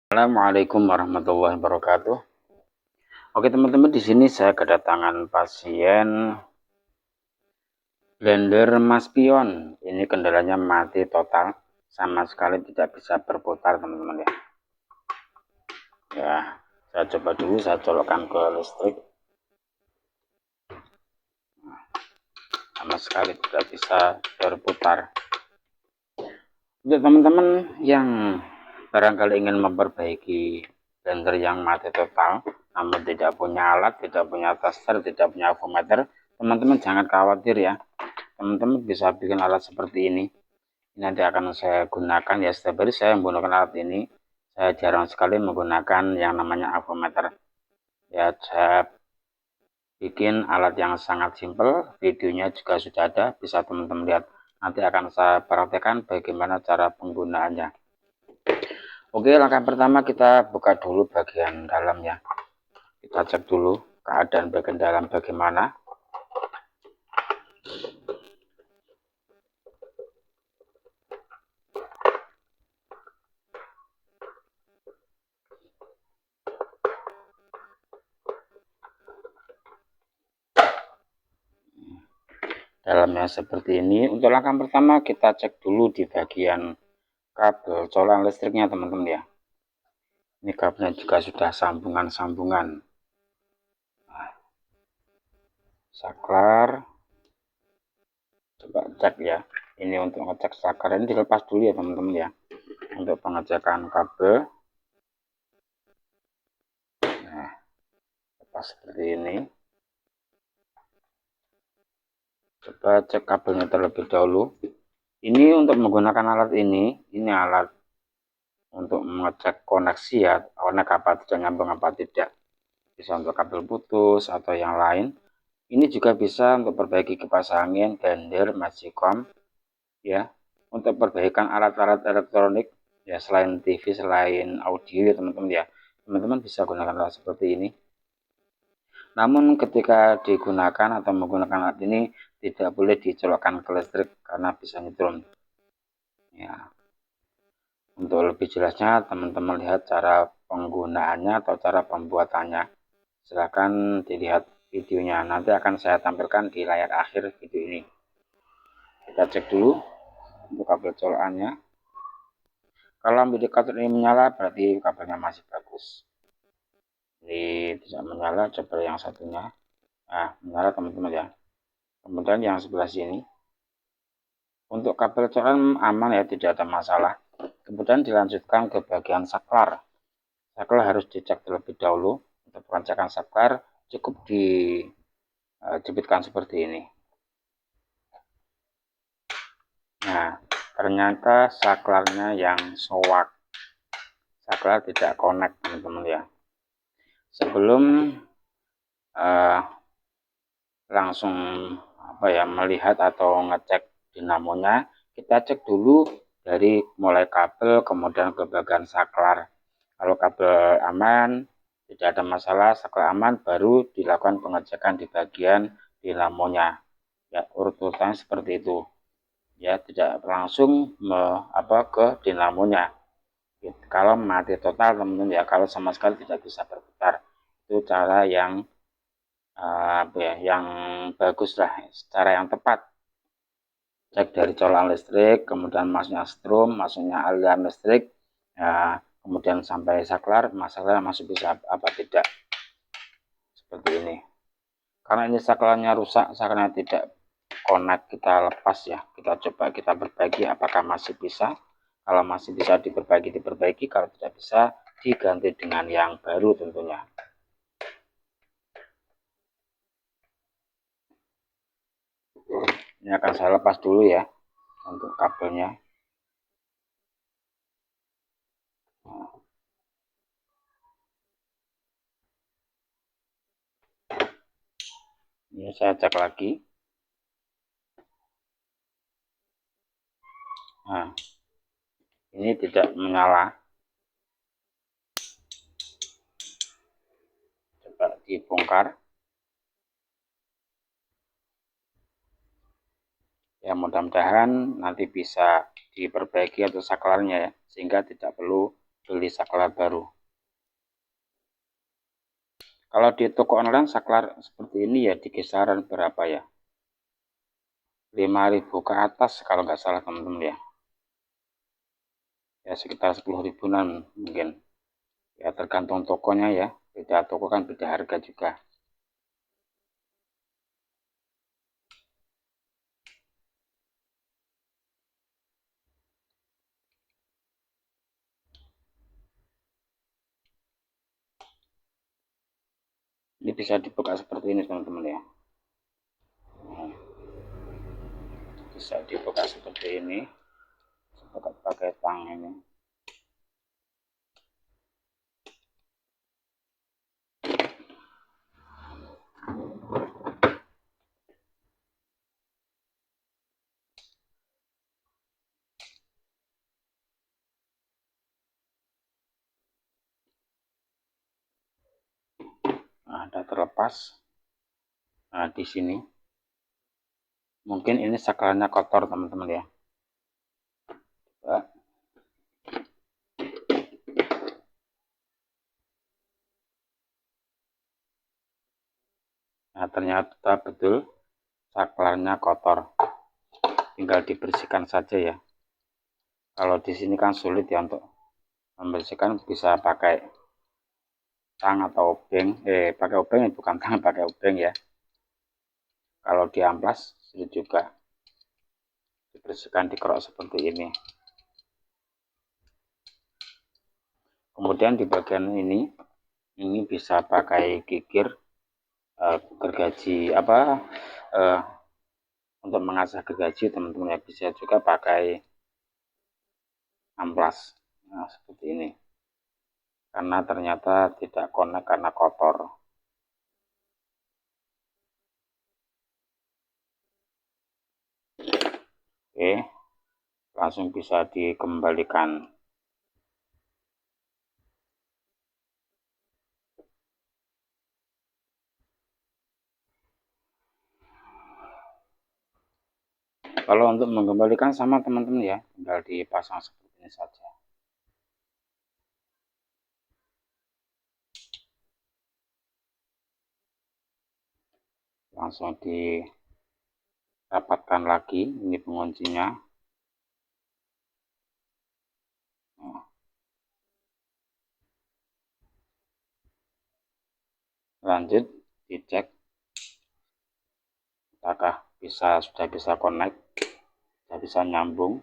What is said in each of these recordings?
Assalamualaikum warahmatullahi wabarakatuh. Oke teman-teman, di sini saya kedatangan pasien blender Mas Pion. Ini kendalanya mati total, sama sekali tidak bisa berputar teman-teman ya. Ya, saya coba dulu, saya colokkan ke listrik. Sama sekali tidak bisa berputar. Untuk teman-teman yang barangkali ingin memperbaiki blender yang mati total, namun tidak punya alat, tidak punya tester, tidak punya avometer, teman-teman jangan khawatir ya. Teman-teman bisa bikin alat seperti ini. Nanti akan saya gunakan ya, setiap hari saya menggunakan alat ini. Saya jarang sekali menggunakan yang namanya avometer. Ya, saya bikin alat yang sangat simpel, videonya juga sudah ada, bisa teman-teman lihat. Nanti akan saya praktekkan bagaimana cara penggunaannya. Oke, langkah pertama kita buka dulu bagian dalam ya. Kita cek dulu keadaan bagian dalam bagaimana. Dalamnya seperti ini. Untuk langkah pertama kita cek dulu di bagian kabel colokan listriknya teman-teman ya. Ini kabelnya juga sudah sambungan-sambungan. Nah, saklar. Coba cek ya. Ini untuk ngecek saklar, ini dilepas dulu ya teman-teman ya. Untuk pengecekan kabel. Nah, lepas seperti ini. Coba cek kabelnya terlebih dahulu. Ini untuk menggunakan alat ini alat untuk mengecek koneksi ya, konek apa tidak, nyambung apa tidak. Bisa untuk kabel putus atau yang lain. Ini juga bisa untuk perbaiki kipas angin, blender, magicom ya. Untuk perbaikan alat-alat elektronik ya, selain TV, selain audio ya teman-teman ya. Teman-teman bisa gunakan alat seperti ini. Namun ketika digunakan atau menggunakan alat ini tidak boleh dicolokkan ke listrik karena bisa nyetrum. Ya. Untuk lebih jelasnya teman-teman lihat cara penggunaannya atau cara pembuatannya. Silahkan dilihat videonya, nanti akan saya tampilkan di layar akhir video ini. Kita cek dulu untuk kabel colokannya. Kalau indikator ini menyala berarti kabelnya masih bagus. Ini tidak menyala, coba yang satunya. Nah, menyala teman-teman ya. Kemudian yang sebelah sini. Untuk kabel colokan aman ya, tidak ada masalah. Kemudian dilanjutkan ke bagian saklar. Saklar harus dicek terlebih dahulu. Untuk pengecekan saklar cukup dijepitkan seperti ini. Nah, ternyata saklarnya yang soak. Saklar tidak connect teman-teman ya. Sebelum langsung melihat atau ngecek dinamonya, kita cek dulu dari mulai kabel kemudian ke bagian saklar. Kalau kabel aman, tidak ada masalah, saklar aman, baru dilakukan pengecekan di bagian dinamonya. Ya, urut-urutan seperti itu. Ya, tidak langsung ke dinamonya. Kalau mati total teman-teman ya, kalau sama sekali tidak bisa berputar, itu cara yang yang bagus lah, cara yang tepat. Cek dari colokan listrik, kemudian masuknya strom, masuknya aliran listrik, ya, kemudian sampai saklar, masalah masih bisa apa tidak, seperti ini. Karena ini saklarnya rusak, saklarnya tidak connect, kita lepas ya, kita coba kita perbaiki apakah masih bisa. Kalau masih bisa diperbaiki, kalau tidak bisa diganti dengan yang baru tentunya. Ini akan saya lepas dulu ya untuk kabelnya. Ini saya cek lagi. Nah, ini tidak menyala. Coba dibongkar. Ya, mudah-mudahan nanti bisa diperbaiki atau saklarnya ya, sehingga tidak perlu beli saklar baru. Kalau di toko online saklar seperti ini ya di kisaran berapa ya, 5.000 ke atas kalau nggak salah teman-teman ya. Ya sekitar 10 ribuan mungkin. Ya tergantung tokonya ya. Beda toko kan beda harga juga. Ini bisa dibuka seperti ini teman-teman ya. Bisa dibuka seperti ini. Pakai tang ini. Nah, ada terlepas. Nah, di sini mungkin ini saklarnya kotor teman-teman ya. Coba. Nah, ternyata betul saklarnya kotor. Tinggal dibersihkan saja ya. Kalau di sini kan sulit ya untuk membersihkan, bisa pakai tang atau obeng. Pakai obeng bukan tang, pakai obeng ya. Kalau di amplas sulit juga. Dibersihkan, dikerok seperti ini. Kemudian di bagian ini bisa pakai gigir gergaji untuk mengasah gergaji teman-teman ya. Bisa juga pakai amplas. Nah, seperti ini. Karena ternyata tidak connect karena kotor. Oke, langsung bisa dikembalikan. Kalau untuk mengembalikan sama teman-teman ya, tinggal dipasang seperti ini saja. Langsung dirapatkan lagi, ini penguncinya. Lanjut dicek apakah sudah bisa connect, sudah bisa nyambung.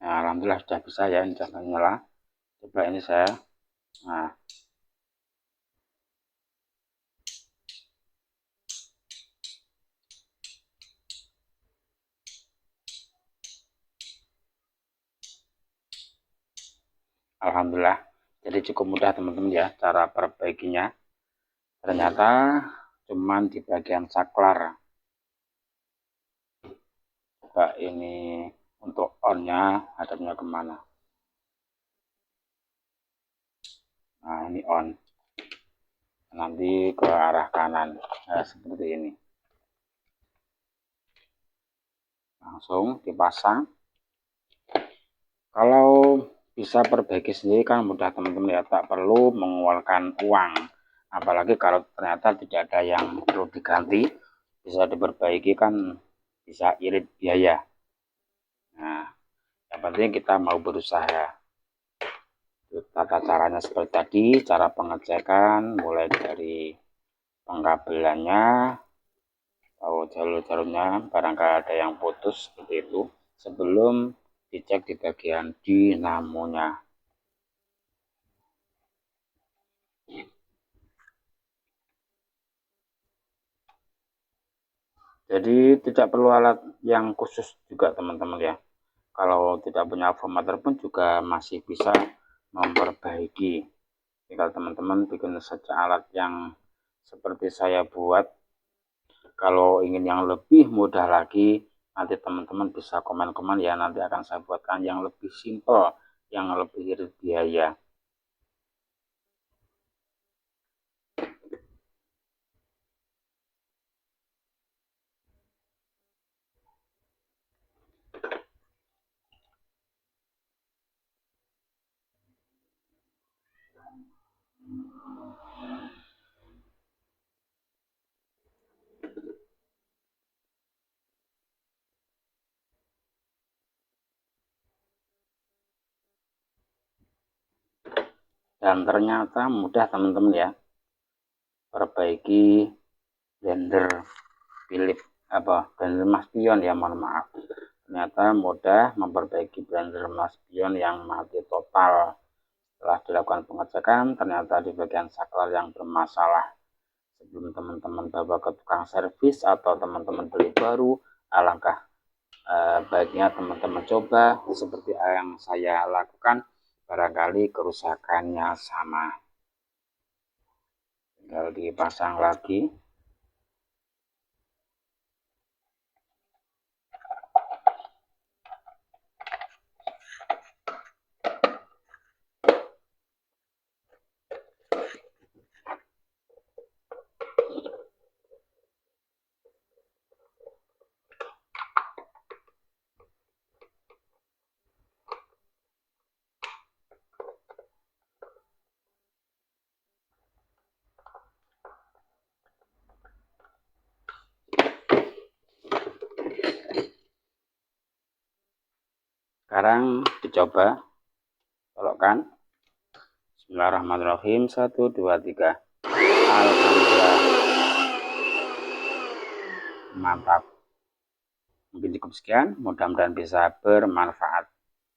Nah, alhamdulillah sudah bisa ya, ini sudah nyala. Coba ini saya. Nah, alhamdulillah. Jadi cukup mudah teman-teman ya cara perbaikinya. Ternyata cuman di bagian saklar. Coba ini untuk on-nya hadapnya kemana. Nah, ini on. Nanti ke arah kanan. Nah, seperti ini. Langsung dipasang. Kalau bisa perbaiki sendiri kan mudah teman-teman ya, tak perlu mengeluarkan uang. Apalagi kalau ternyata tidak ada yang perlu diganti, bisa diperbaiki kan, bisa irit biaya. Nah, yang penting kita mau berusaha. Tata caranya seperti tadi, cara pengecekan mulai dari pengkabelannya, atau jalur-jalurnya barangkali ada yang putus seperti itu, sebelum dicek di bagian dinamonya. Jadi tidak perlu alat yang khusus juga teman-teman ya. Kalau tidak punya formatter pun juga masih bisa memperbaiki. Tinggal teman-teman bikin saja alat yang seperti saya buat. Kalau ingin yang lebih mudah lagi, nanti teman-teman bisa komen-komen ya, nanti akan saya buatkan yang lebih simple, yang lebih irit biaya. Dan ternyata mudah teman-teman ya, perbaiki blender blender Mas Pion ya, mohon maaf. Ternyata mudah memperbaiki blender Mas Pion yang mati total. Setelah dilakukan pengecekan, ternyata di bagian saklar yang bermasalah. Sebelum teman-teman bawa ke tukang servis atau teman-teman beli baru, alangkah baiknya teman-teman coba seperti yang saya lakukan. Barangkali kerusakannya sama. Tinggal dipasang lagi. Sekarang dicoba, colokkan. Bismillahirrahmanirrahim. 1, 2, 3. Alhamdulillah. Mantap. Mungkin cukup sekian. Mudah-mudahan bisa bermanfaat.